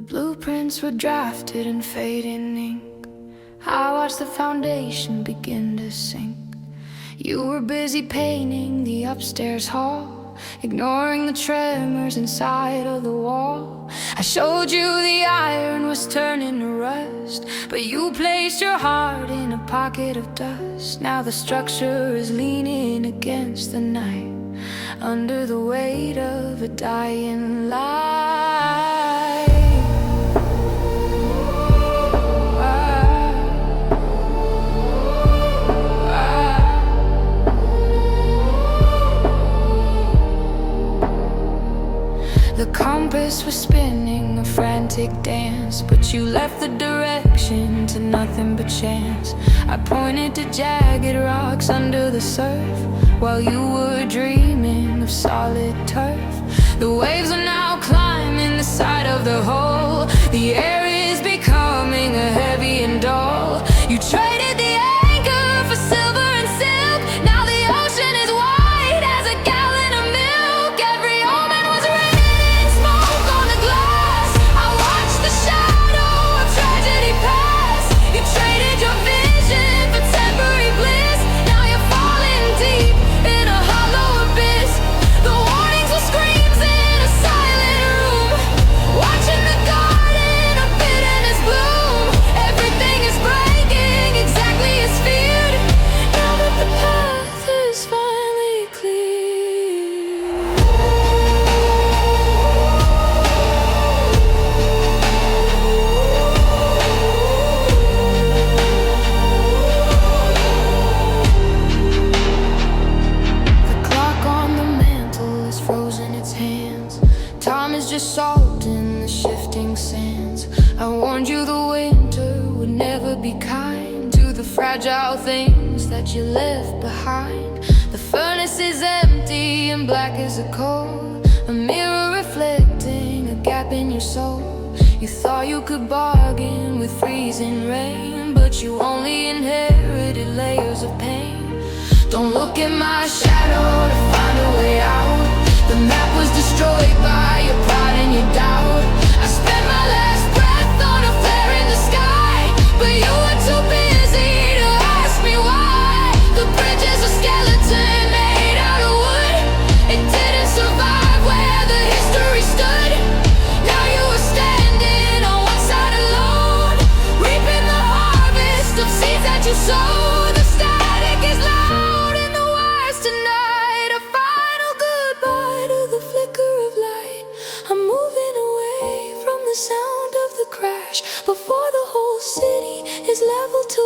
blueprints were drafted in fading ink. I watched the foundation begin to sink. You were busy painting the upstairs hall, ignoring the tremors inside of the wall. I showed you the iron was turning to rust, but you placed your heart in a pocket of dust. Now the structure is leaning against the night, under the weight of a dying light. The compass was spinning a frantic dance, but you left the direction to nothing but chance. I pointed to jagged rocks under the surf, while you were dreaming of solid turf. The waves are now climbing the side of the hole. The air is becoming a heavy and dull. You traded the anchor for silver and silk. Now the ocean is white as a gallon of milk. Every omen was written in smoke on the glass. I watched the shadow of tragedy pass. You traded your vision for temporary bliss. Now you're falling deep in a hollow abyss. The warnings were screams in a silent room, watching the garden of bitterness bloom. Everything is breaking exactly as feared, now that the path is finally clear. The clock on the mantle has frozen its hands. Time is just salt in the shifting sands. I warned you the winter would never be kind to the fragile things that you left behind. The furnace is empty and black as a coal, a mirror reflecting a gap in your soul. You thought you could bargain with freezing rain, but you only inherited layers of pain. Don't look at my shadow to find a way out. The map was destroyed by your pride and your doubt. I spent my last breath on a flare in the sky, but you were too busy to ask me why. The bridge is a skeleton made out of wood. It didn't survive where the history stood. Now you are standing on one side alone, reaping the harvest of seeds that you sowed. The static is loud in the wires tonight. A final goodbye to the flicker of light. I'm moving away from the sound of the crash before the whole city is leveled to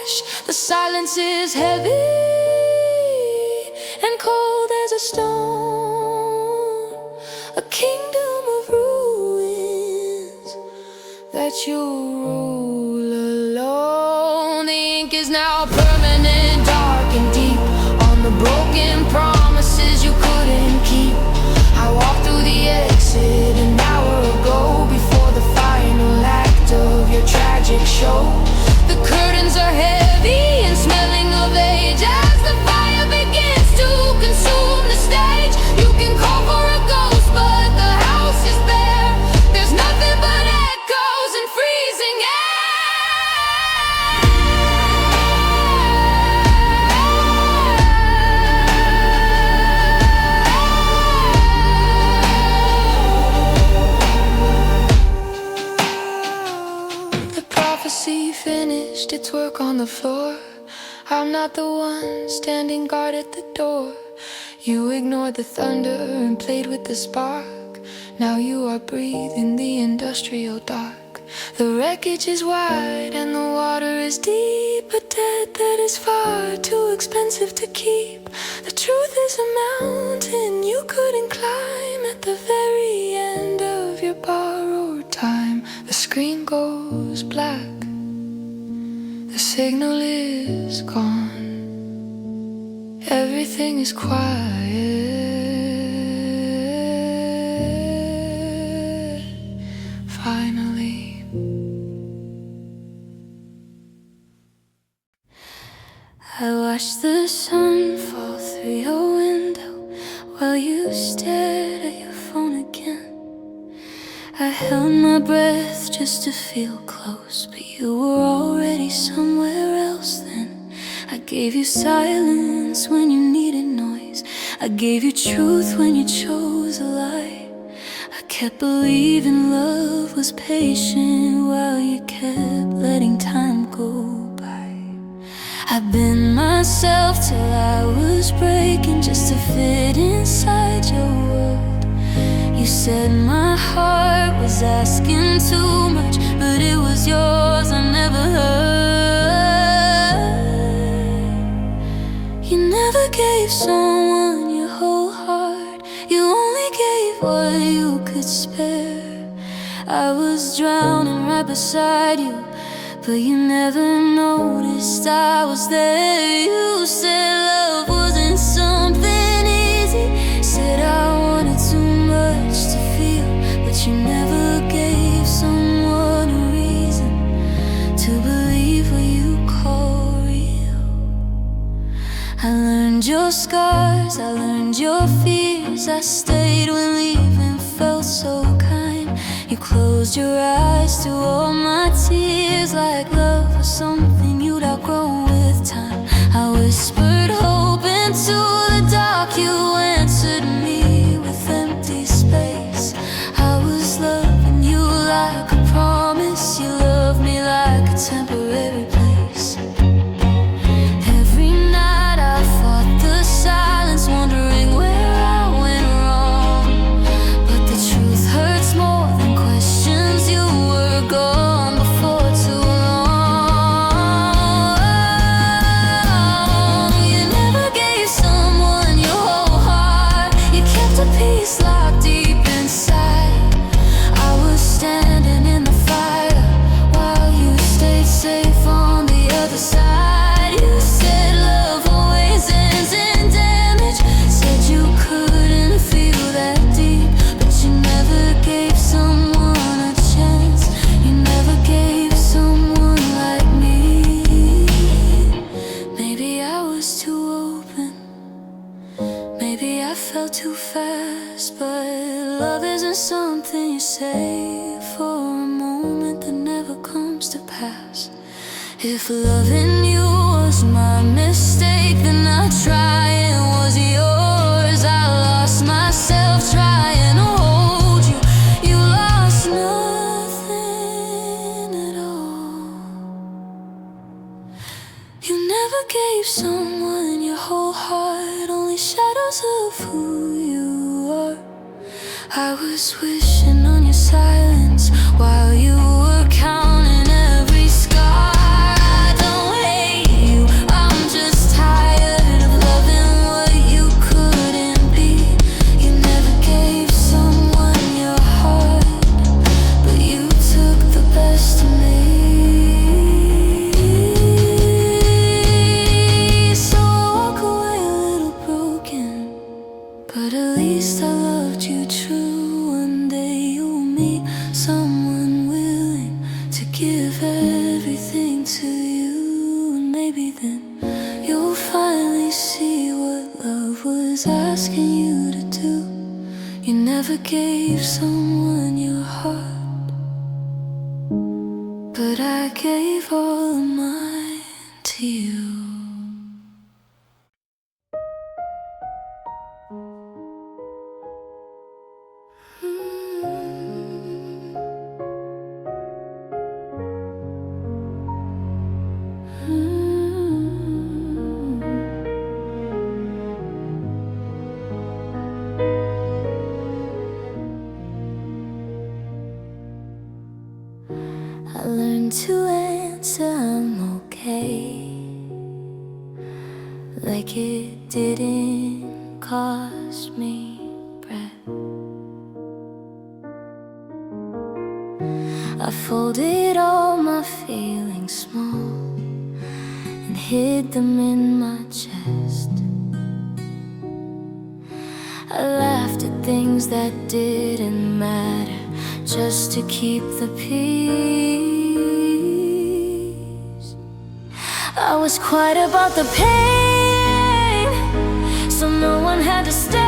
ash. The silence is heavy and cold as a stone, a kingdom of ruins that you rule alone. The ink is now permanent, dark and deep, on the broken promises you couldn't keep. I walked through the exit an hour ago, before the final act of your tragic show. The curtains are heavy and smelling of age as the fire begins to consume the stage. You can call for a ghost, but the house is bare. There's nothing but echoes and freezing air. The prophecy finished its work on the floor. I'm not the one standing guard at the door. You ignored the thunder and played with the spark. Now you are breathing the industrial dark. The wreckage is wide and the water is deep, a debt that is far too expensive to keep. The truth is a mountain you couldn't climb. At the very end of your borrowed time, the screen goes black, the signal is gone, everything is quiet. Finally, I watched the sun fall through your window while you stared at your phone again. I held my breath just to feel close, but you were already somewhere else then. I gave you silence when you needed noise. I gave you truth when you chose a lie. I kept believing love was patient while you kept letting time go by. I bent myself till I was breaking just to fit inside your world. You said my heart was asking too much, but it was yours I never heard. You never gave someone your whole heart. You only gave what you could spare. I was drowning right beside you, but you never noticed I was there. You said love wasn't something easy. Said I wanted too much to feel, but you never gave someone a reason to believe what you call real. I learned your scars, I learned your fears. I stayed when leaving felt so kind. You closed your eyes to all my tears, like love was something you'd outgrown with time. I whispered hope into the dark. You answered me with empty space. I was loving you like a promise. You loved me like a temporary place. Every night I fought the silence, wondering where I went wrong. But the truth hurts more than questions. You were gone before too long. You never gave someone your whole heart. You kept a piece locked deep inside. I was standing in the fire while you stayed safe on the other side. You said love always ends in damage. Said you couldn't feel that deep, but you never gave someone a chance. You never gave someone like me. Maybe I was too open, maybe I felt too fast, but love isn't something you say for a moment that never comes to pass. If loving you was my mistake, then I'll try it was yours. I lost myself trying to hold you. You lost nothing at all. You never gave someone your whole heart, only shadows of who you are. I was wishing on your silence while you were counting every scar. I don't hate you, I'm just tired of loving what you couldn't be. You never gave someone your heart, but you took the best of me. So I walk away a little broken, but at least I loved you true. One day you'll meet someone willing to give everything to you, and maybe then you'll finally see what love was asking you to do. You never gave someone your heart, but I gave all of mine to you. I learned to answer I'm okay, like it didn't cost me breath. I folded all my feelings small and hid them in my chest. I laughed at things that didn't matter just to keep the peace. I was quiet about the pain, so no one had to stay.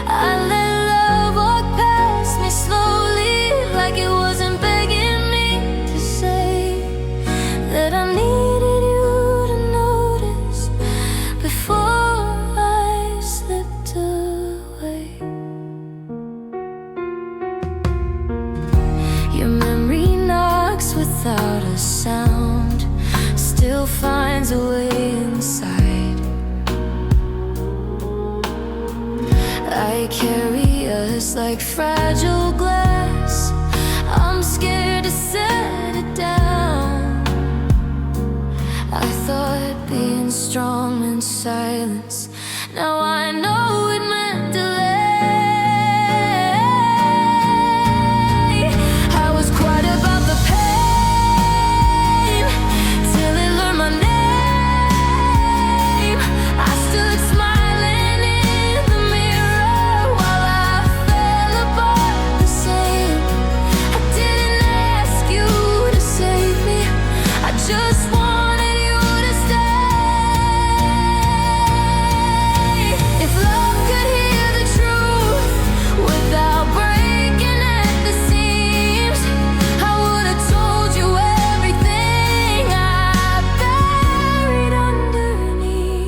I let love walk past me away inside. I carry us like fragile glass. I'm scared to set it down. I thought being strong meant silence. Now I know it meant delay. I was quiet about the pain till it learned my name. I stood smiling in the mirror while I fell apart the same. I didn't ask you to save me, I just wanted you to stay. If love could hear the truth without breaking at the seams, I would have told you everything I buried underneath.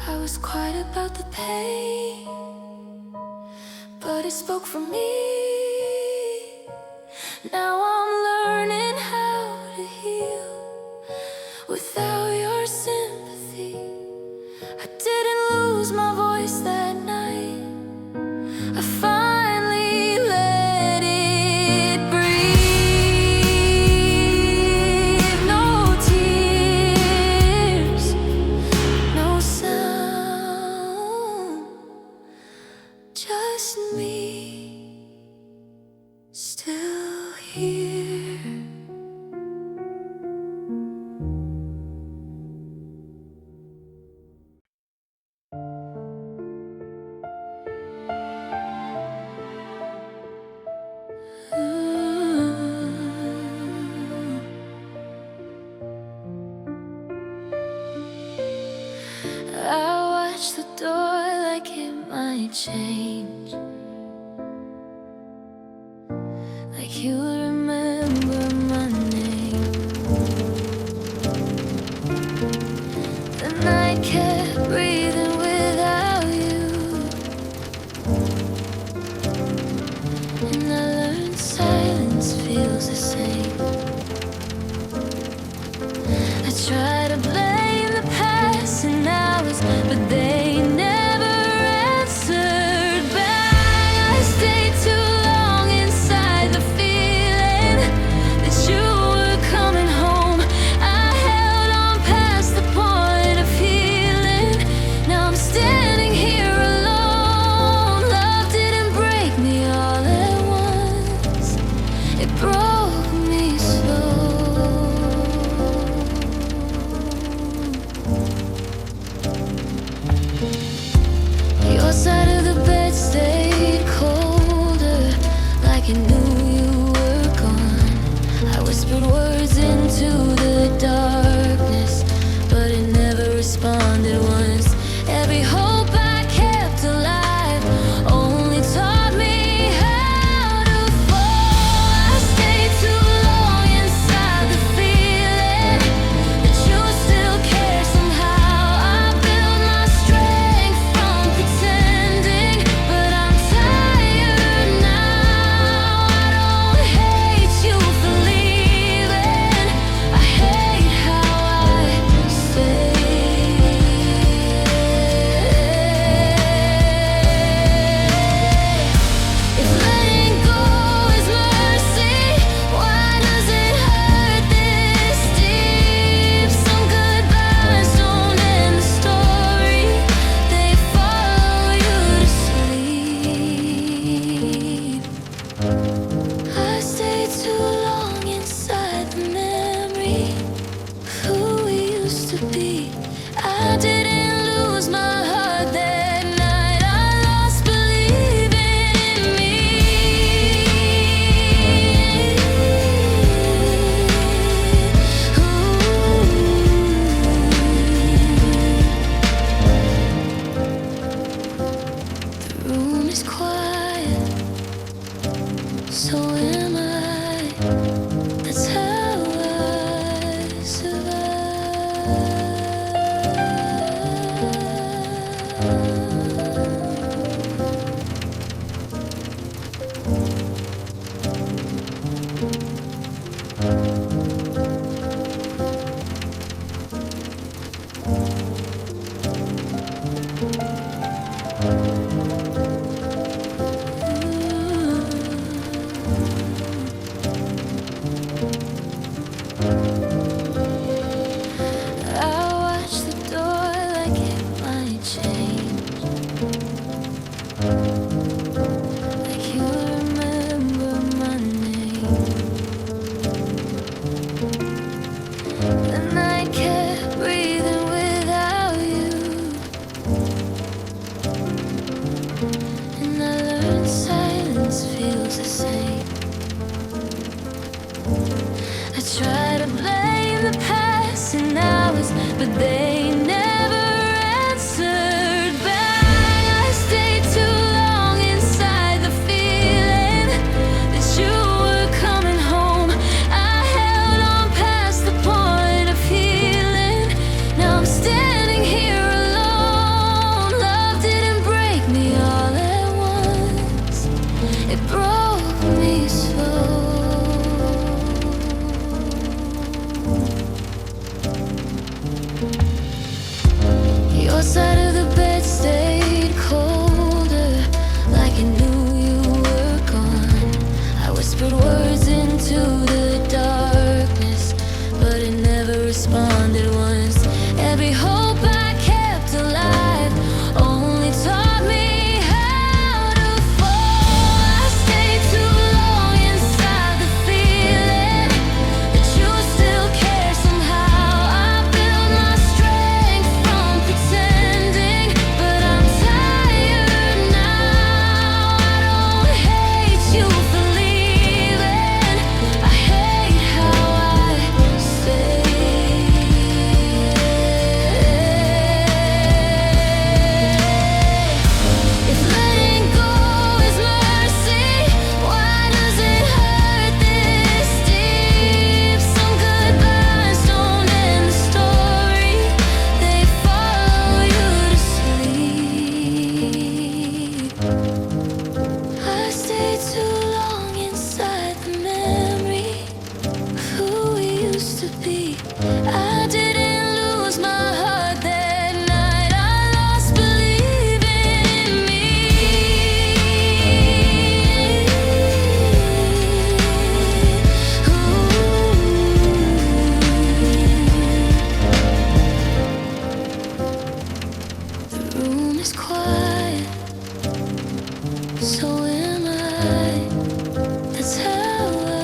I was quiet about the pain, but it spoke for me. Now I'm learning how to heal without your sympathy. I didn't lose my voice that night. I finally let it breathe. No tears, no sound, just me, still here. I watch the door like it might change, like you remember my name. The night kept breathing without you, and I learned silence feels the same. I try to blame the past and hours, but they never answered back. I stayed too long inside the feeling that you were coming home. I held on past the point of healing. Now I'm standing here alone. Love didn't break me all at once, it broke me slow. Your side of the bed stayed colder, like it knew you were gone. I whispered words into the darkness, but it never responded once. Every hope I kept alive only taught me how to fall. I stayed too long inside the feeling that you still care somehow. I built my strength from pretending, but I'm tired now. I don't hate you for leaving, I hate how I stayed. If letting go is mercy, why does it hurt this deep? Some goodbyes don't end the story, they follow you to sleep. I stayed too long inside the memory of who we used to be. I didn't lose my heart that night, I lost believing in me. The room is quiet, so am I. That's how I survive. was the same. I try to blame the passing hours, but they never answered back. I stayed too long inside the feeling that you were coming home. I held on past the point of healing. Now I'm standing here alone. Love didn't break me all at once. It broke me slow. Your side of the bed stayed colder, like I knew you were gone. I whispered words into the darkness, but it never responded once. Every hope I kept alive only taught me how to fall. I stayed too long inside the feeling that you still care somehow. I built my strength from pretending, but I'm tired now. I don't hate you for leaving. I hate how I stayed. If letting go is mercy, why does it hurt this deep? Some goodbyes don't end the story, they follow you to sleep. I stayed too long inside the memory of who we used to be. I didn't lose my heart that night. I lost believing in me. The room is quiet, so am I. That's how I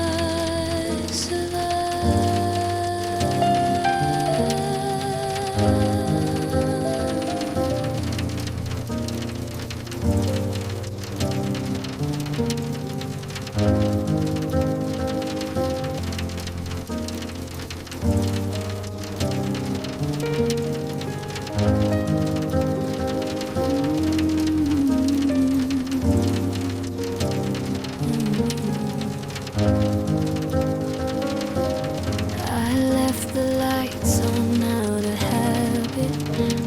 I left the lights on out of habit,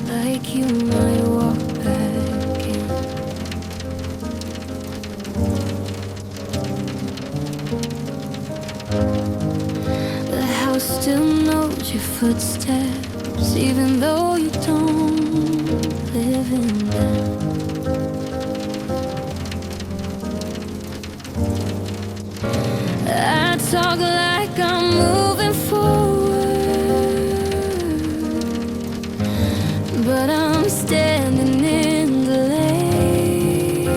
like you might walk back in. The house still knows your footsteps, even though you don't live in them. I talk like I'm moving forward, but I'm standing in the lane.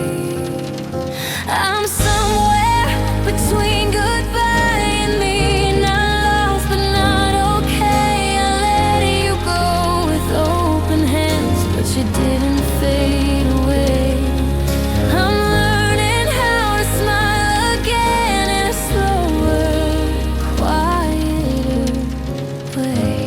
I'm somewhere between goodbye and me, not lost but not okay. I let you go with open hands, but you didn't fade away. I'm learning how to smile again in a slower, quieter way.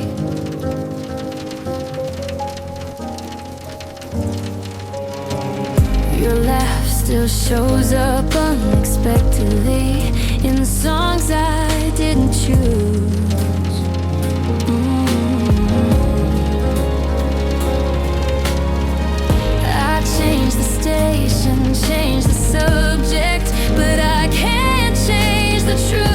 Your laugh still shows up unexpectedly in songs I didn't choose. I changed the station, changed the subject, but I can't change the truth.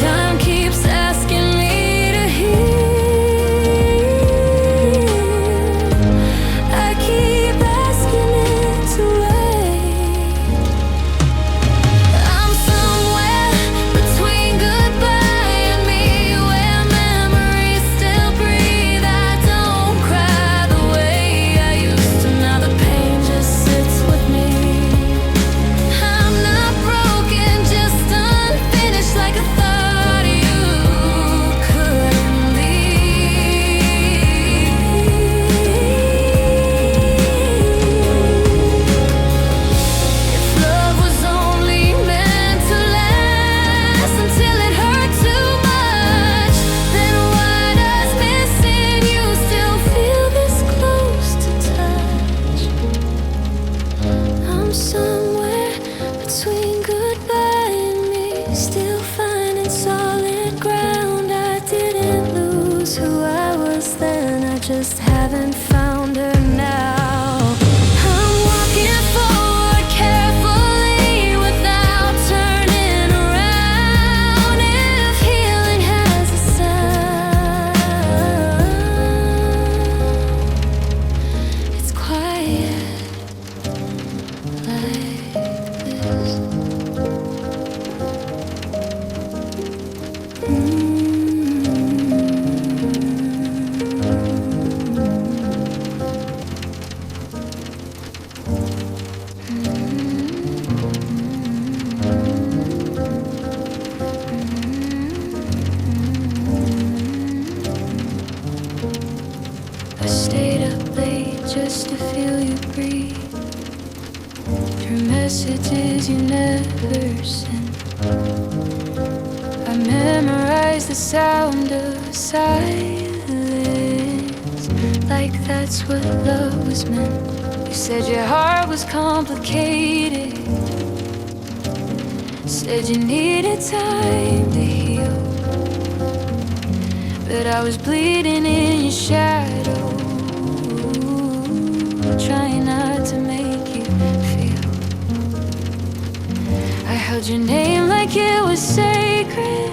Time keeps asking me to heal. I keep asking haven't found her now. I'm walking forward carefully without turning around. If healing has a sound, it's quiet like this. I stayed up late just to feel you breathe, through messages you never sent. I memorized the sound of silence, like that's what love was meant. You said your heart was complicated, said you needed time to heal, but I was bleeding in your shadow, trying not to make you feel. I held your name like it was sacred,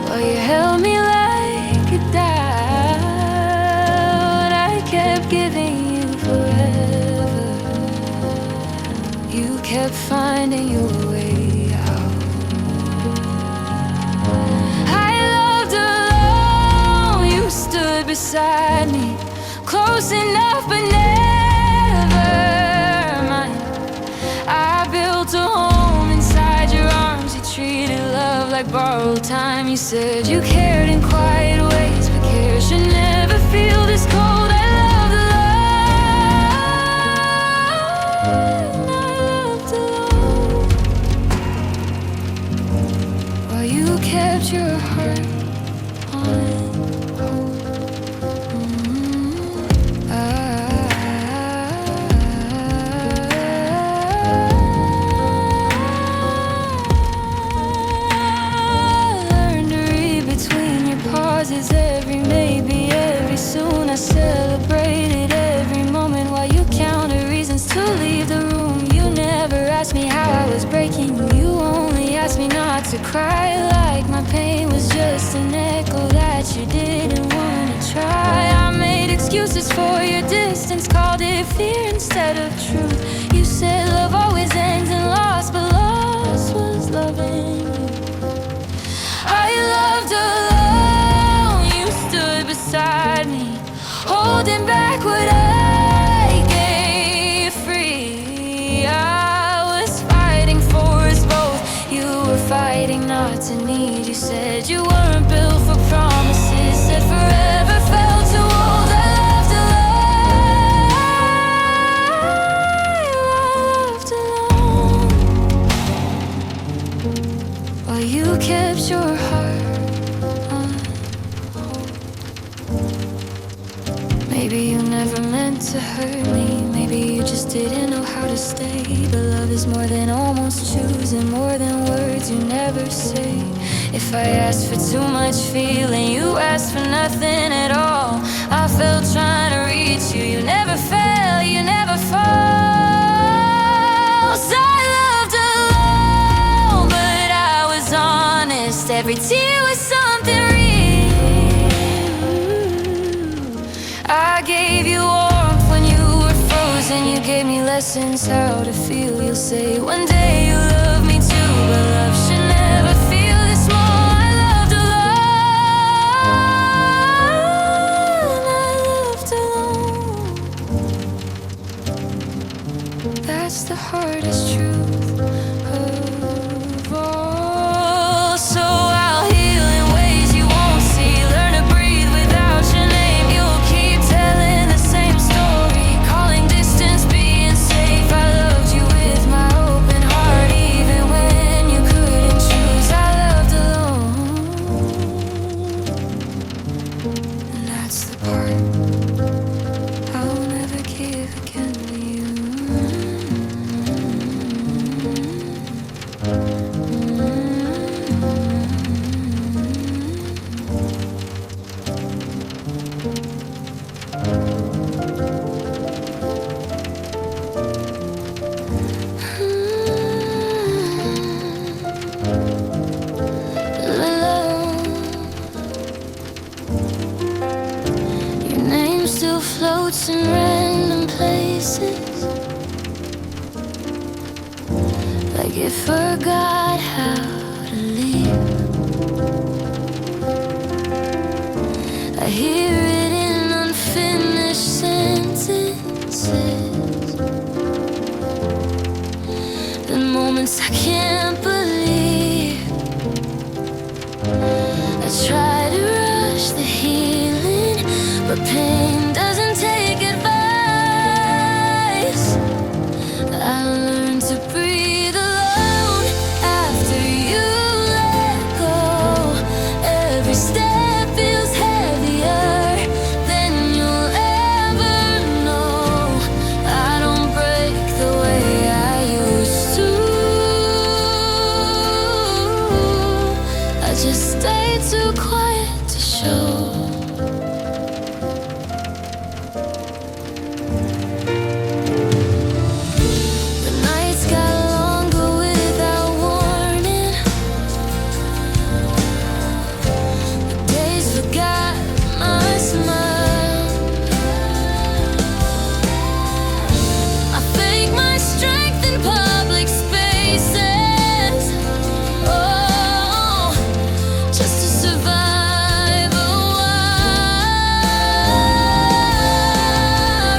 while you held me like a doubt. I kept giving you forever, you kept finding your way out. Beside me, close enough but never mine. I built a home inside your arms. You treated love like borrowed time. You said you cared in quiet ways, but care should never feel this cold. I loved alone, while you kept your heart on. Every maybe, every soon. I celebrated every moment while you counted reasons to leave the room. You never asked me how I was breaking. You only asked me not to cry, like my pain was just an echo that you didn't want to try. I made excuses for your distance, called it fear instead of truth. You said love always ends in loss, but loss was loving you. I loved alone, beside me, holding back what I gave free. I was fighting for us both, you were fighting not to need. You said you weren't built for promises, said forever felt too old. I loved alone, while you kept your heart. Maybe you never meant to hurt me, maybe you just didn't know how to stay. But love is more than almost choosing, more than words you never say. If I asked for too much feeling, you asked for nothing at all. I felt trying to reach you, you never fell, you never fall. So I loved alone, but I was honest. Every tear was something real. I gave you warmth when you were frozen. You gave me lessons how to feel. You'll say one day you'll love me too, but love should never feel this small. I loved alone, I loved alone. That's the hardest truth of all. So I'll heal in ways you won't see. Learn to breathe without your name. You'll keep telling the same story, calling distance being safe. I loved you with my open heart, even when you couldn't choose. I loved alone, and that's the part I'll never give again to you. floats in random places, like it forgot how to leave. I hear it in unfinished sentences, the moments I can't believe. I try to rush the healing, but pain doesn't take advice. I learned to breathe alone after you let go. Every step feels heavier than you'll ever know. I don't break the way I used to. I just stay too quiet to show. The nights got longer without warning. The days forgot my smile. I fake my strength in public spaces, oh, just to survive a while.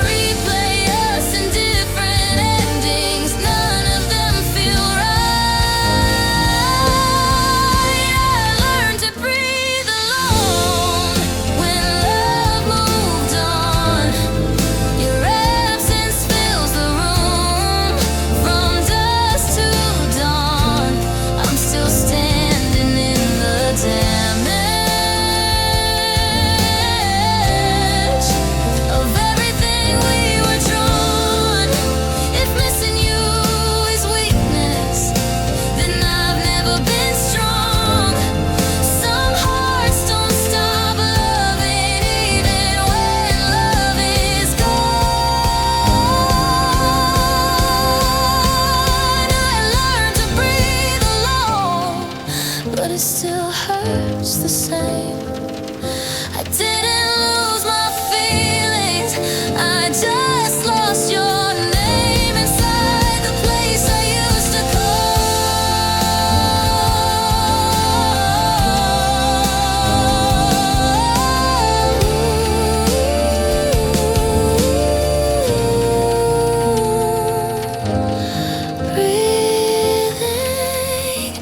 Replay us in different endings, none of them feel right. I learned to breathe alone when love moved on. Your absence fills the room from dusk to dawn. I'm still standing in the damage of everything we were drawn. If missing you is weakness, then I've never been strong. Some hearts don't stop loving even when love is gone. I learned to breathe alone, but it still hurts the same. I didn't lose my feelings, I just lost your name inside the place I used to call. Breathing,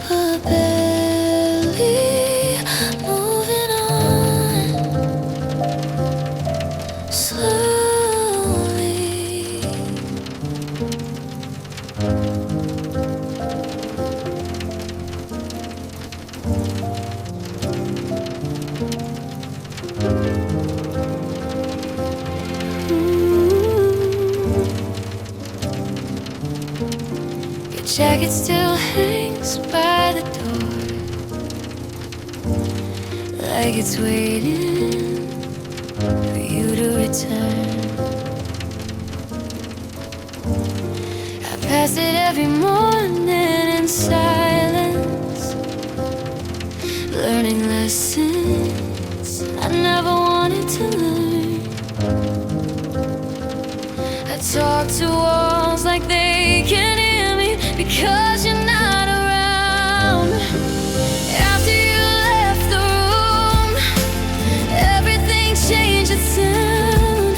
but barely moving on slowly. Your jacket still hangs by the door, like it's waiting for you to return. I pass it every morning in silence, learning lessons I never wanted to learn. I talk to walls like they can hear me because you're not around. After you left the room, everything changed its sound.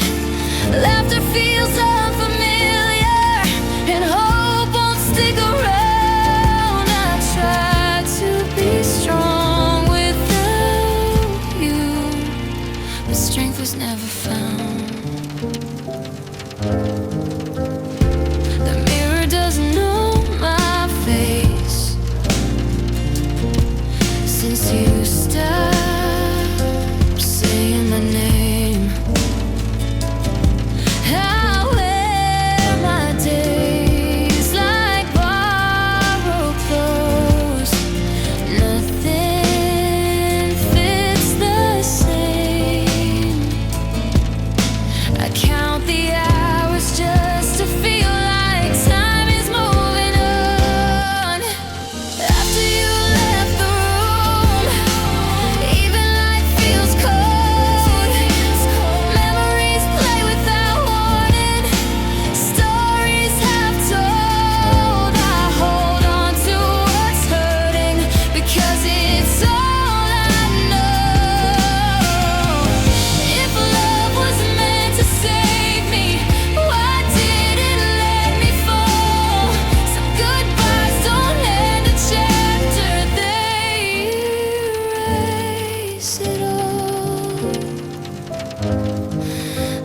Laughter feels unfamiliar, and hope won't stick around. I tried to be strong without you, but strength was never found. The mirror doesn't know my face since you stopped saying my name. I wear my days like borrowed clothes. Nothing fits the same. I count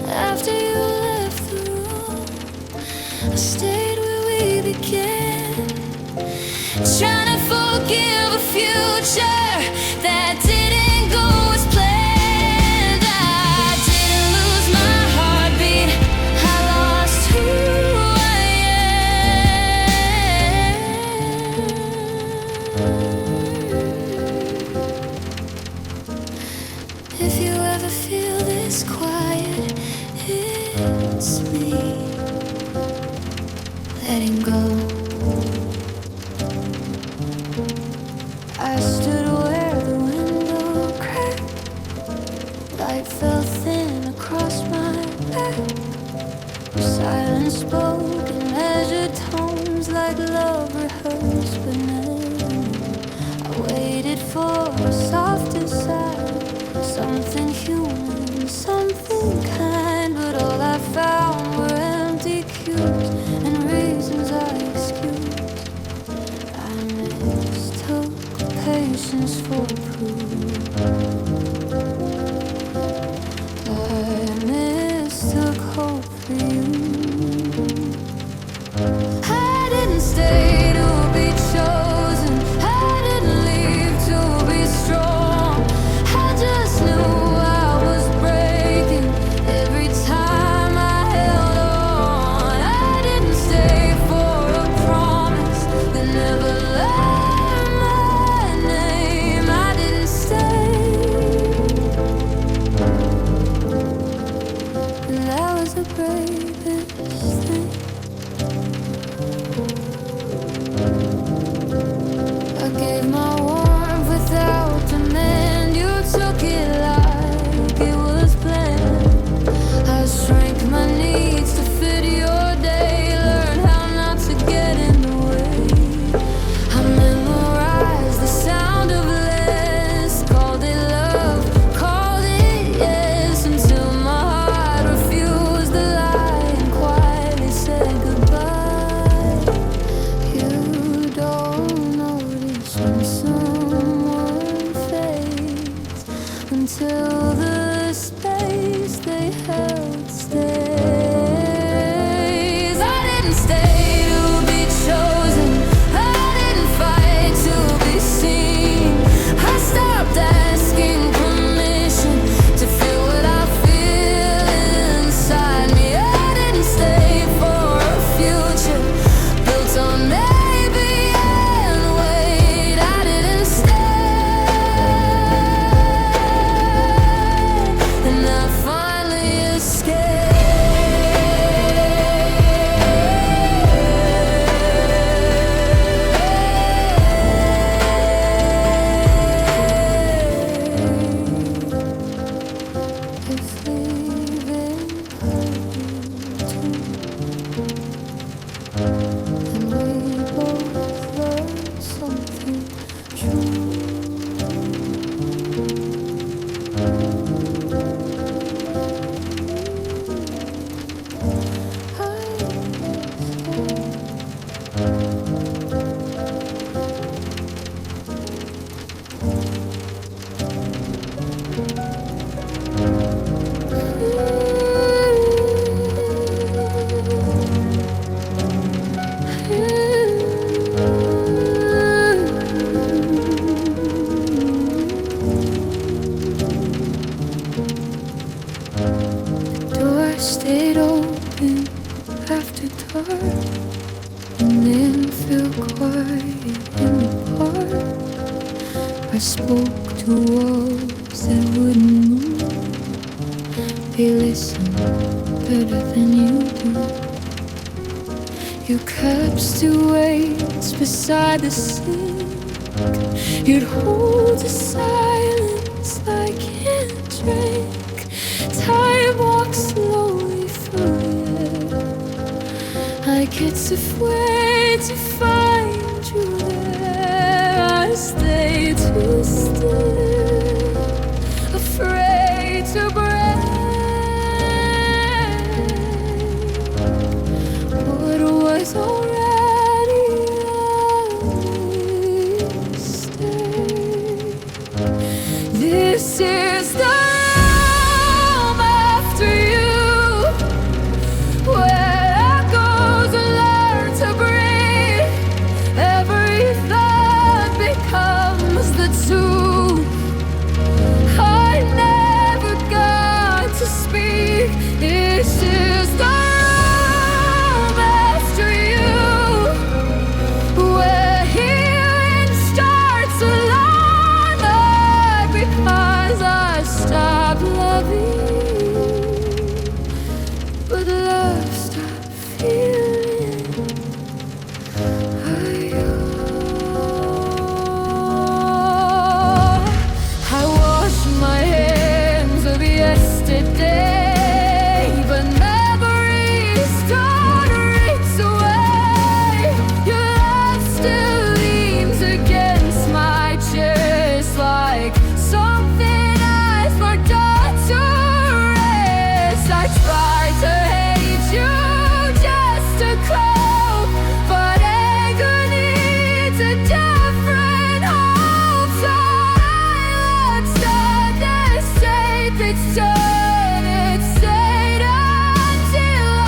After you left the room, I stayed where we began, trying to forgive a future that didn't go as planned. I didn't lose my heartbeat, I lost who I am. If you ever feel this quiet, it's me letting go. I stood where the window cracked, light fell thin across my back. Your silence spoke in measured tones, like love rehearsed but never. I waited for a softer side, something human, something kind, but all I found were empty cues and reasons I excused. I mistook patience for proof. I mistook hope for you. I didn't stay to be chosen, I didn't leave to be strong. I just knew I was breaking every time I held on. I didn't stay for a promise that never learned my name. I didn't stay, and that was the bravest thing. I gave my warmth without demand. You took it like it was planned. I shrank my needs to fit your day, learned how not to get in the way. I memorized the sound of less, called it love, called it yes, until my heart refused the lie and quietly said goodbye. You don't notice when someone fades until the space they held stays. I didn't stay to be chosen, I didn't fight to be seen. I stopped asking permission to feel what I feel inside me. I didn't stay for a future built on maybe and wait. I didn't stay, and I finally escaped. If leaving hurt you too, then we both learned something true. Door stayed open after dark, and then felt quiet in the park. I spoke to walls that wouldn't move. They listen better than you do. You kept still waits beside the sink. You'd hold the silence like a drink. Time walks slowly through you. I get to wait to find you there. I stay too still, afraid to break what was already a mistake. This is the moment. speak. This is the room after you, where healing starts along there, because I stopped loving you, but love stopped feeling. I wash my hands of yesterday, but memories don't reach away. Your love still leans against my chest like something I forgot to rest. I try to hate you just to cope, but anger needs a different hope. So let's start this tape. It's done, it's said until I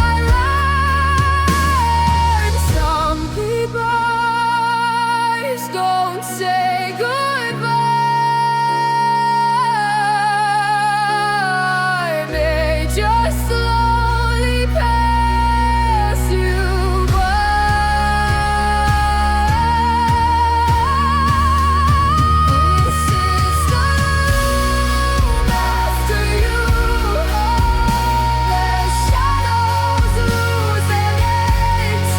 learn. Some goodbyes don't say goodbye, they just slowly pass you by. This is the room after you, the shadows lose their legs.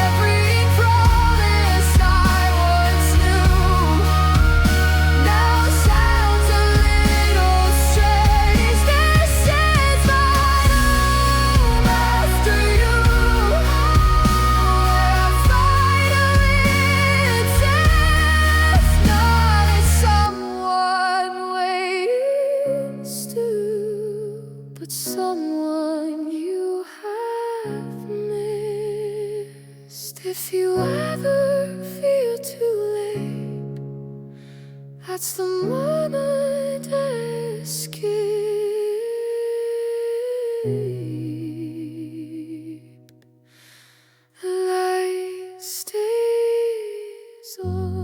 Every promise I once knew now sounds a little strange. This is my room after you, where finally it's not as someone waits to, but someone you have missed. If you ever feel too late, that's the moment escape. Light stays on.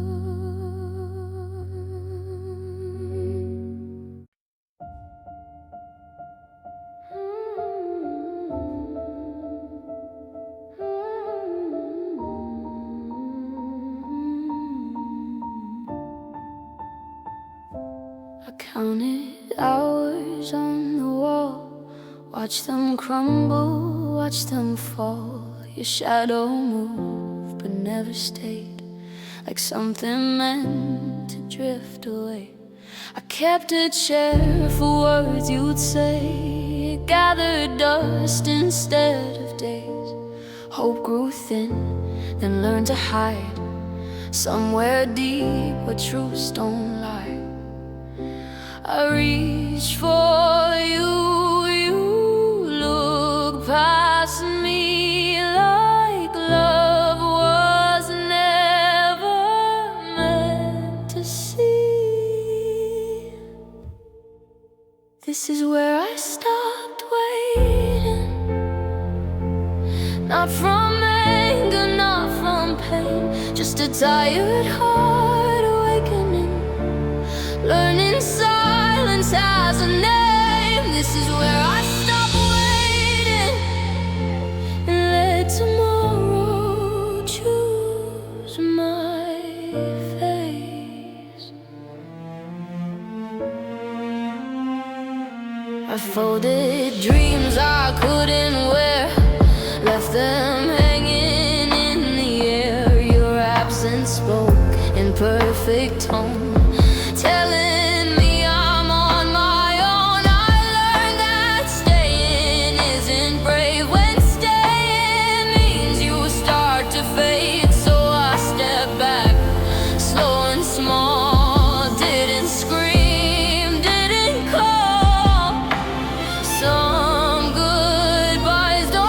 I counted hours on the wall, watched them crumble, watched them fall. Your shadow moved but never stayed, like something meant to drift away. I kept a chair for words you'd say, gathered dust instead of days. Hope grew thin, then learned to hide somewhere deep where truths don't lie. I reach for you, you look past me like love was never meant to see. This is where I stopped waiting, not from anger, not from pain, just a tired heart awakening, learning silence has a name. This is where I stop waiting and let tomorrow choose my face. I folded dreams I couldn't wear, left them hanging in the air. Your absence spoke in perfect tone, telling me I'm on my own. I learned that staying isn't brave, when staying means you start to fade. So I stepped back, slow and small, didn't scream, didn't call. Some goodbyes don't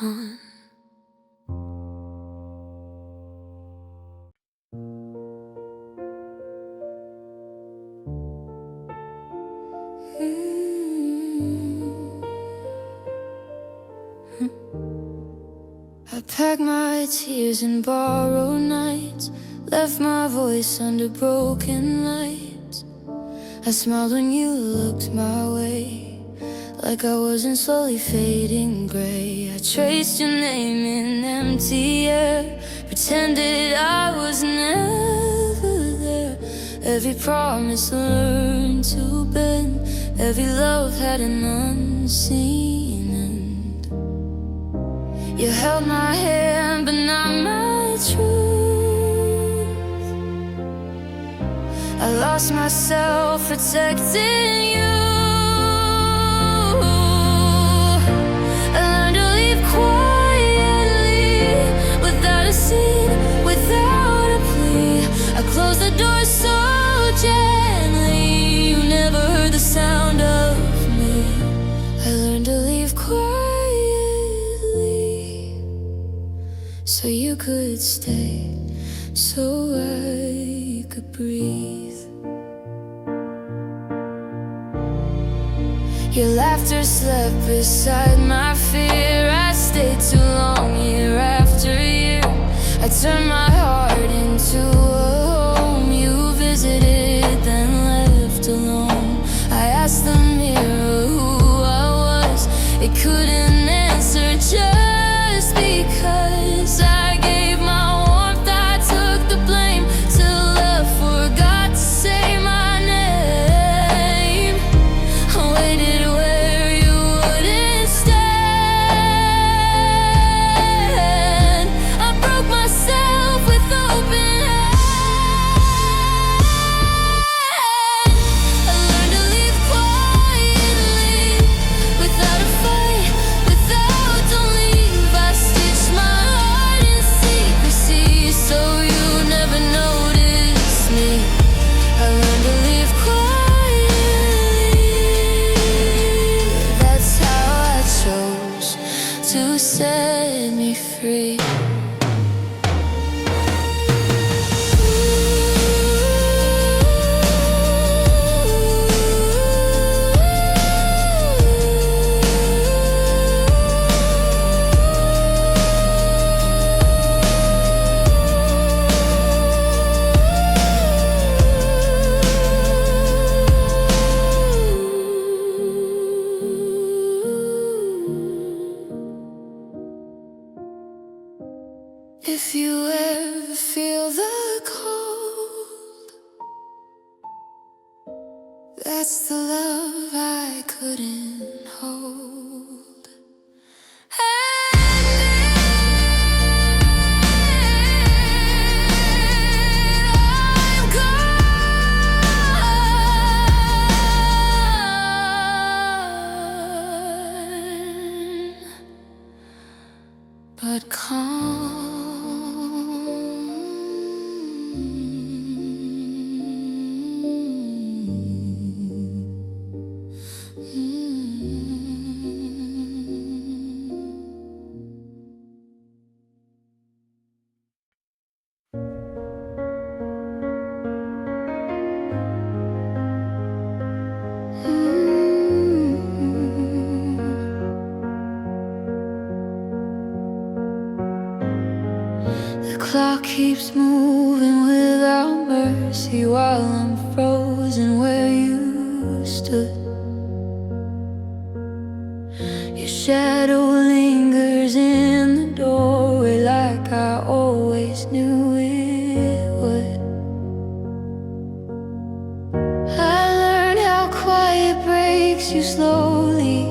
on. I packed my tears in borrowed nights, left my voice under broken lights. I smiled when you looked my way, like I wasn't slowly fading gray. I traced your name in empty air, pretended I was never there. Every promise learned to bend, every love had an unseen end. You held my hand but not my truth. I lost myself protecting you. I learned to leave quietly, without a scene, without a plea. I closed the door so gently, you never heard the sound of me. I learned to leave quietly, so you could stay, so I could breathe. Your laughter slept beside my fear. I stayed too long, year after year. I turned my heart into a home. You visited, then left alone. I asked the mirror who I was. It couldn't answer just because I gave my warmth. I took the blame till love forgot to say my name. I waited where you wouldn't stand. I broke myself with open hand. I learned to leave quietly, without a fight, without don't leave. I stitched my heart in secrecy, so you never noticed me. I learned to live quietly. That's how I chose to set me free. If you ever feel the cold, that's the love I couldn't hold. I'm gone, but calm. The clock keeps moving without mercy while I'm frozen where you stood. Your shadow lingers in the doorway like I always knew it would. I learned how quiet breaks you slowly,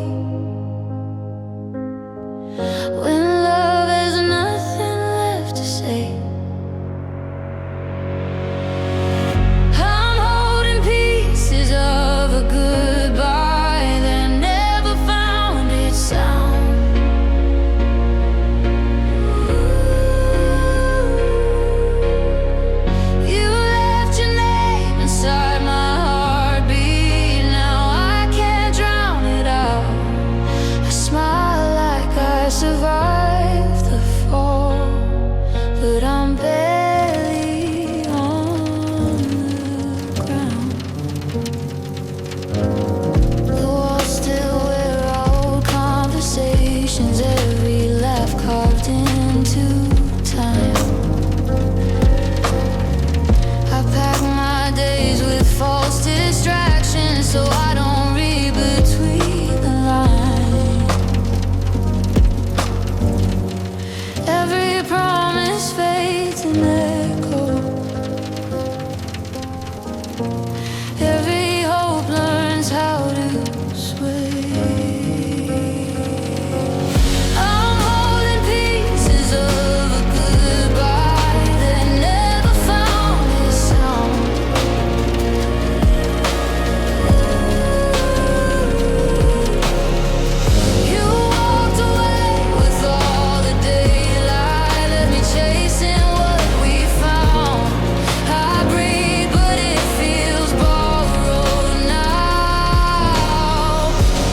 when love has nothing left to say. I'm holding pieces of a goodbye that never found its sound. emotions, every laugh carved into time. I pack my days with false distractions so I don't read between the lines. Every promise fades in echo. Every hope learns how to sway. I'm holding pieces of a goodbye that never found its sound. You walked away with all the daylight, left me chasing what we found. I breathe, but it feels borrowed now.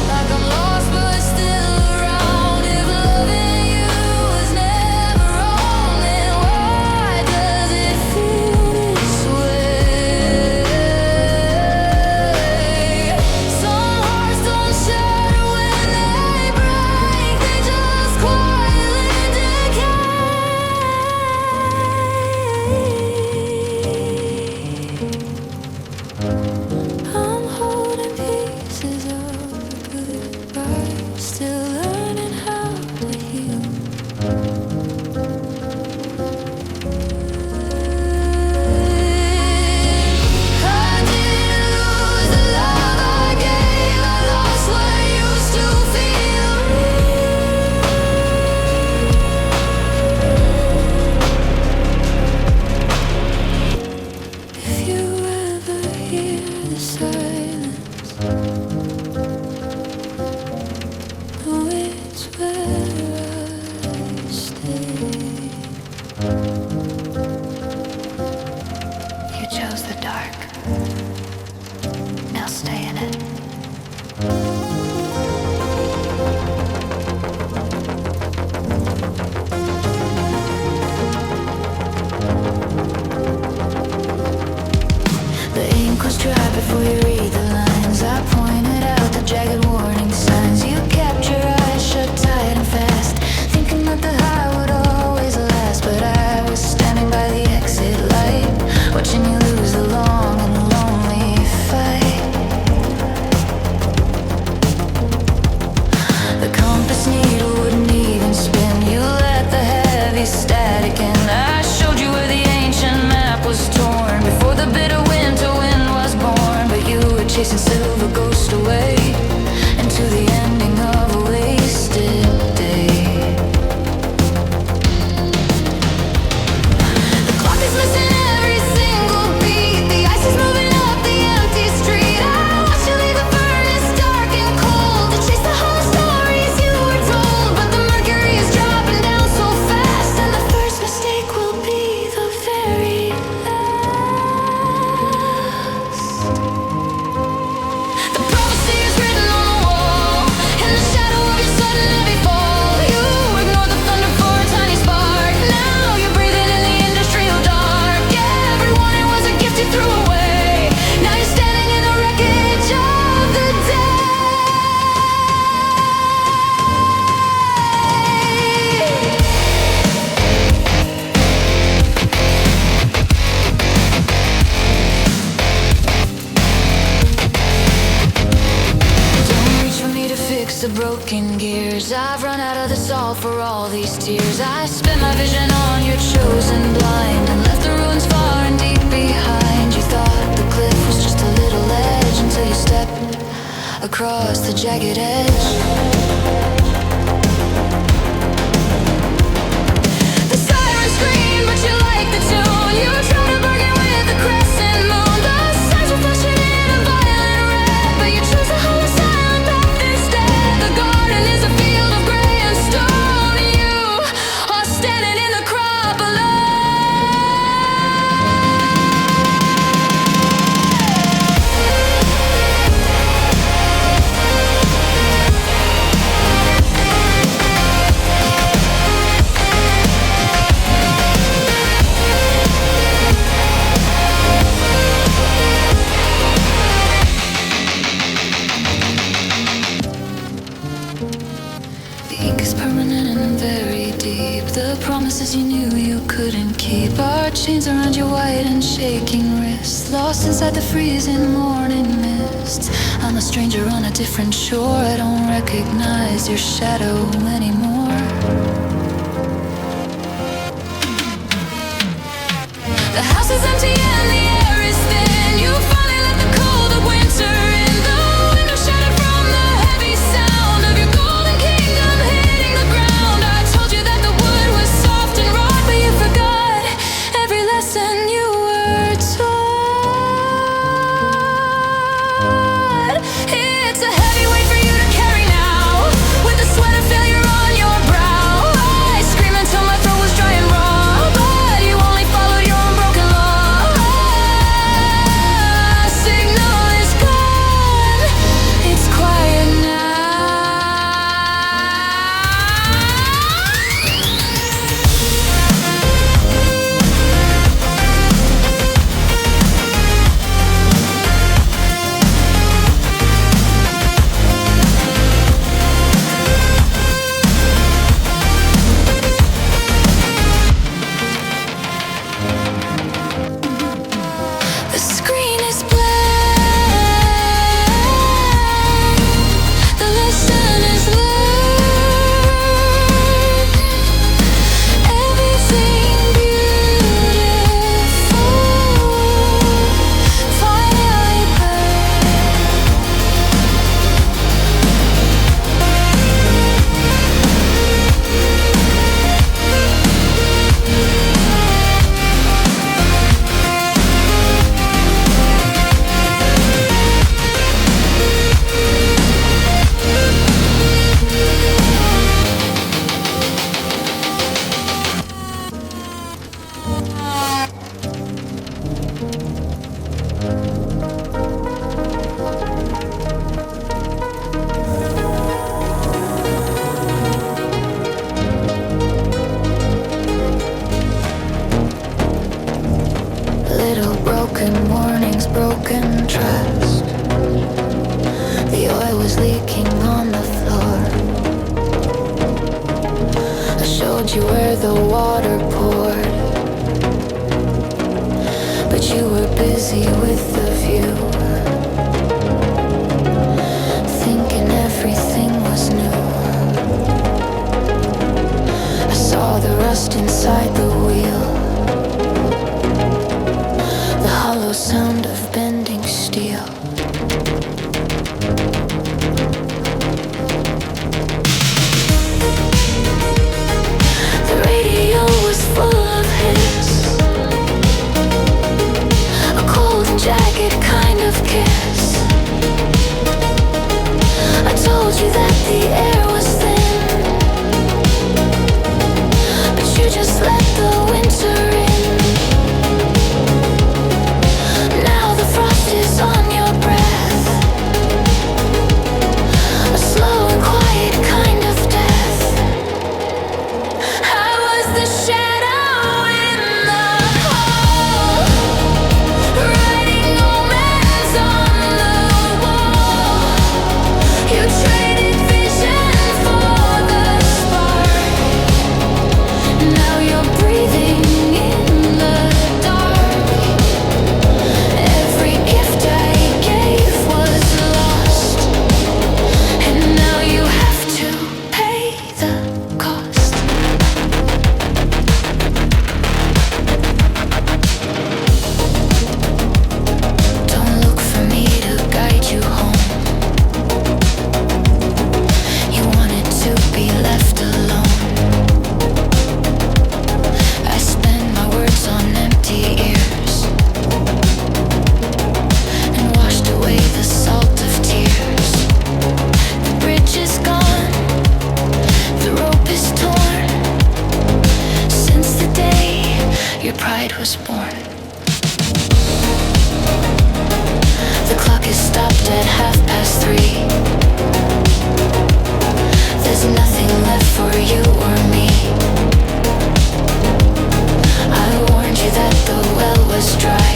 Like I'm lost but still around. If loving you was never wrong, then why does it feel this way? Some hearts don't shatter when they break, they just quietly decay. I'm holding pieces of a goodbye, still learning how to heal. I didn't lose the love I gave, I lost what used to feel real. If you ever hear the silence, know it's where I stay. You chose the dark, now stay in it. The ink was dry before you read the lines. I pointed out the jagged warning signs. You kept your eyes shut tight and fast, thinking that the high would always last. But I was standing by the exit light, watching you lose the long and lonely fight. The compass needle wouldn't even spin. You let the heavy static in. I showed you where the ancient map was torn before the bitter winter wind was born. But you were chasing silver ghost away into the ending of a wasted day. The clock is missing every single beat. The ice is moving up the empty street. I watched you leave the furnace dark and cold to chase the hollow stories you were told. But the mercury is dropping down so fast, and the first mistake will be the very last. The prophecy is written on the wall, in the shadow of your sudden heavy fall. You ignored the thunder for a tiny spark. Now you're breathing in the industrial dark. Every warning was a gift you threw away. Now you're standing in the wreckage of the day. Don't reach for me to fix the broken gears. I've run out of the salt for all these tears. I spent my vision on your chosen blind and left the ruins far and deep behind. You thought the cliff was just a little ledge until you stepped across the jagged edge. The sirens scream, but you like the tune. You try to bargain with the crescent moon. The signs were flashing in a violent red, but you chose a hollow silent path instead. The garden is a field of gray and stone. You are standing in the crop alone. running in very deep. The promises you knew you couldn't keep. Our chains around your white and shaking wrists, lost inside the freezing morning mist. I'm a stranger on a different shore. I don't recognize your shadow anymore. The house is empty and the air is thin. You finally let the cold of winter in. The window shattered from the heavy sound of your golden kingdom hitting the ground. I told you that the wood was soft and raw, but you forgot every lesson you were taught. It's a heavy weight for you to carry now, with the sweat of failure on your brow. I scream until my throat was dry and raw, but you only followed your own broken law. Signal is gone, it's quiet now. The screen is blank, the lesson is learned. Everything beautiful finally little broken warnings, broken trust. The oil was leaking on the floor. I showed you where the water poured, but you were busy with the view, thinking everything was new. I saw the rust inside the wheel, the hollow sound of bending steel. The radio was full of hits, a cold and jagged kind of kiss. I told you that the air was thin, but you just let the winter in. Now the frost is on your breath, a slow and quiet kind of death. I was the shadow in the hall, writing omens on the wall. You traded vision for the spark. Now you're breathing in the dark. Every gift I gave was lost, and now you have to pay the cost. Don't look for me to guide you home. You wanted to be left alone. I spend my words on empty ears and washed away the salt of tears. The bridge is gone, the rope is torn, since the day your pride was born. The clock is stopped at 3:30. There's nothing left for you or me. I warned you that the well was dry,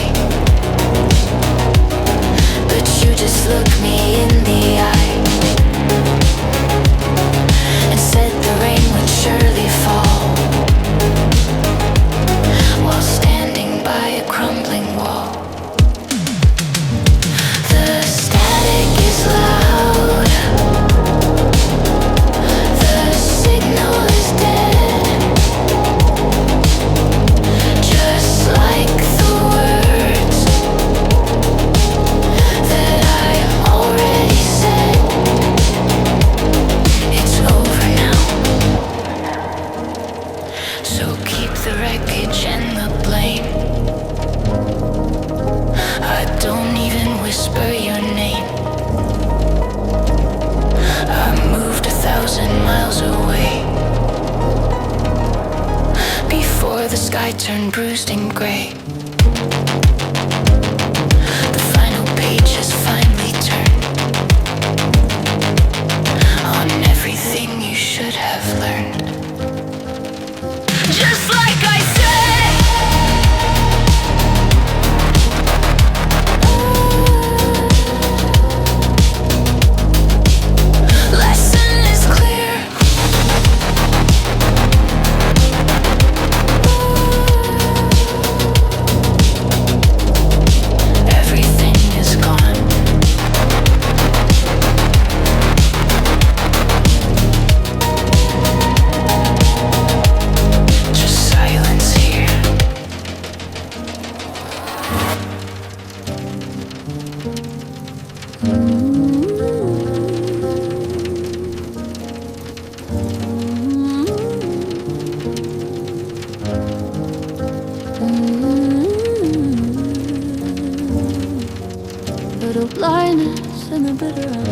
but you just looked me in the eye and said the rain would the sky turned bruised and gray. The final page has finally turned on everything you should have learned. Just like I said, lesson is clear. Everything is gone. Just silence here. Little blindness and the bitter end.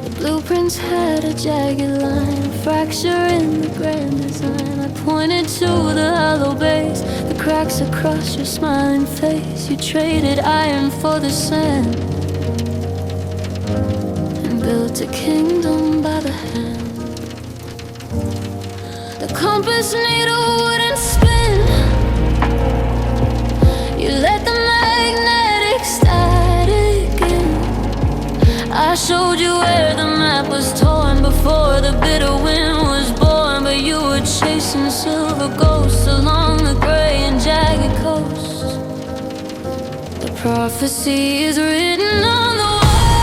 The blueprints had a jagged line, a fracture in the grand design. I pointed to the hollow base, the cracks across your smiling face. You traded iron for the sand and built a kingdom by the hand. The compass needle wouldn't spin. You let the magnetic static in. I showed you where the map was torn before the bitter wind was born. But you were chasing silver ghosts along the gray and jagged coast. The prophecy is written on the wall,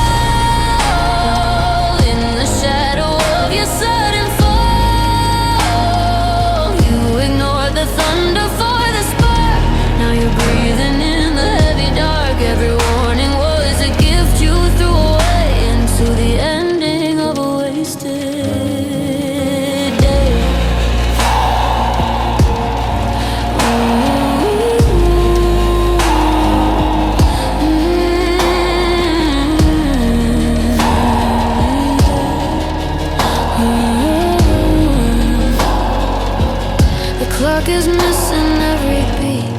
in the shadow of your sudden fall. You ignored the thunder for the spark. Now you're breathing in the heavy dark. Every warning was a gift you threw away into the ending of a wasted day. The clock is missing every beat.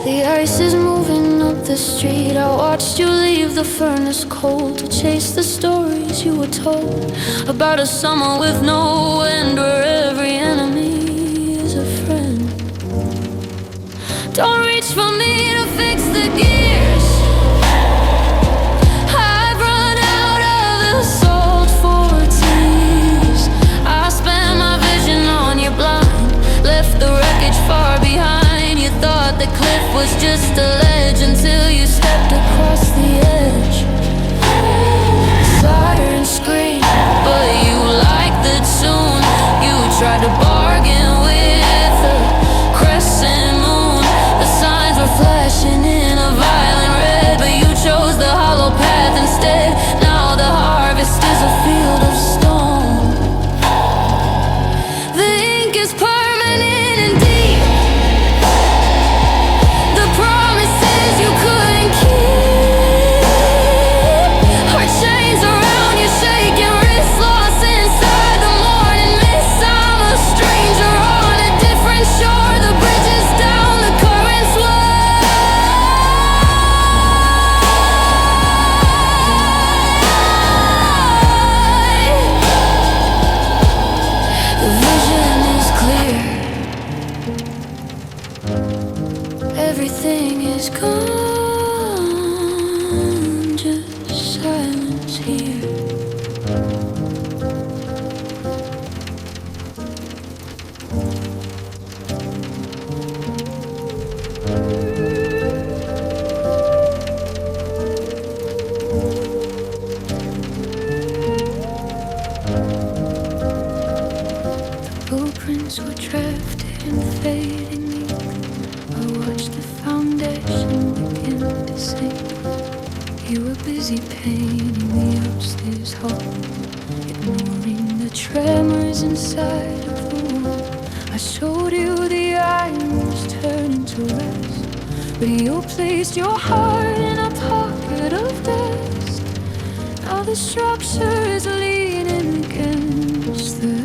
The ice is moving up the street. I watched you leave the furnace cold to chase the stories you were told about a summer with no end, where every enemy is a friend. Don't reach for me to fix the gears. I've run out of the salt for tears. I spent my vision on your blind, left the wreckage far behind. You thought the cliff was just a ledge until you stepped across the edge. Sirens scream, but you liked the tune. You tried to bargain with the crescent moon. The signs were flashing in a violent red, but you chose the hollow path instead. Now the harvest is a field of stone. The ink is permanent and deep. The promises you couldn't keep are chains around your shaking wrist, lost inside the morning mist. I'm a stranger on a different shore. The bridge is down, the current's wide. The vision is clear. Everything is gone, just silence here. Blueprints were drafted in fading ink. I watched the foundation begin to sink. You were busy painting the upstairs hall, ignoring the tremors inside of the wall. I showed you the iron was turning to rest, but you placed your heart in a pocket of dust. Now the structure is leaning against the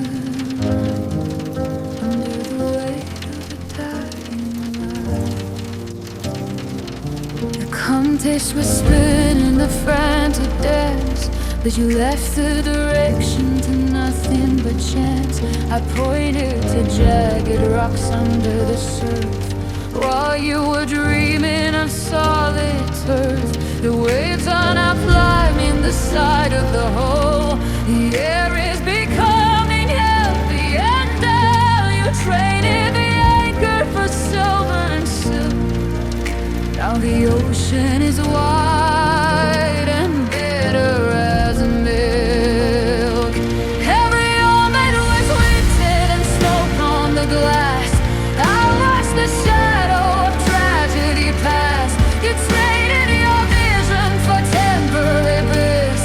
This was spinning the frantic dance, but you left the direction to nothing but chance. I pointed to jagged rocks under the surf, while you were dreaming of solid turf. The waves are now climbing the side of the hole. The air is becoming heavy, and now you traded the anchor for silver and silk. Now the ocean is wide and bitter as milk. Every moment was winted and smoke on the glass. I watched the shadow of tragedy pass. You traded your vision for temporary bliss.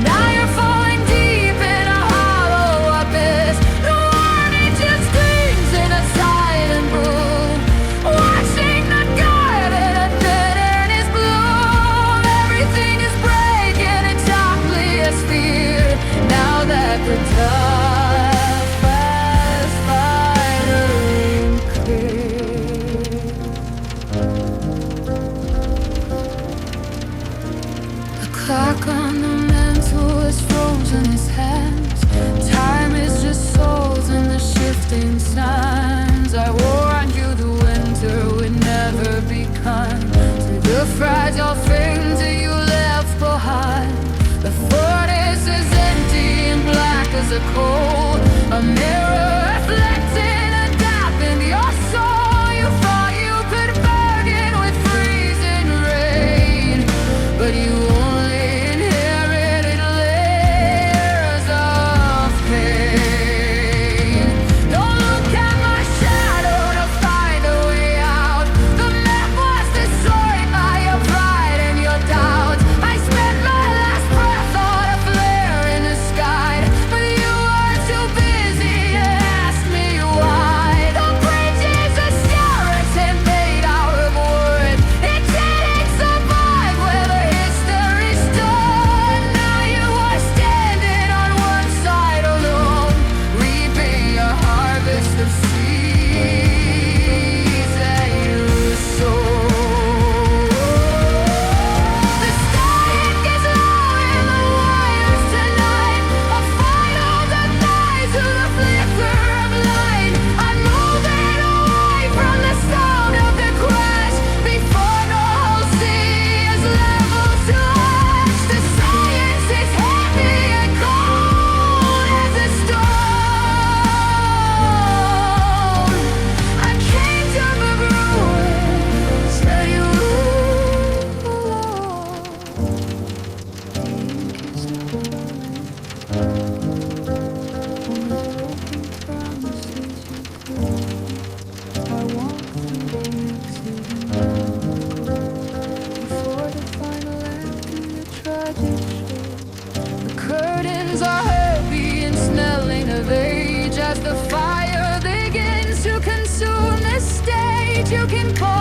Now you're falling deep in a hollow abyss. The warning just screams in a silent room, watching the garden and dead in its bloom. Everything is breaking as softly as fear, now that the dark fast finally clear. The clock on the mantle is frozen its hands. Time is just souls in the shifting sands. I warned you the winter would never be kind to the fragile things that you left behind. The furnace is empty and black as a coal, a mirror reflecting a gap in your soul. You thought you could bargain with freezing rain, but you only inherited layers of pain. Don't look at my shadow to find a way out. The map was destroyed by your pride and your doubt. I spent my last breath on a flare in the sky, but you were too busy to ask me why. The bridge is a skeleton made out of wood. It didn't survive where the history stood. Now you are standing on one side alone, reaping a harvest of seeds that you sowed. The static is low in the wires tonight. A final goodbye to the flicker of light. I'm moving away from the sound of the crash before the whole sea is level to ash. The science is heavy and cold as a stone. I came to the ruins that you alone. The ink is not running, only broken promises you keep. I walk through the exit before the final act in the tragic show. The curtains are heavy and smelling of age as the fire begins to consume the stage. You can call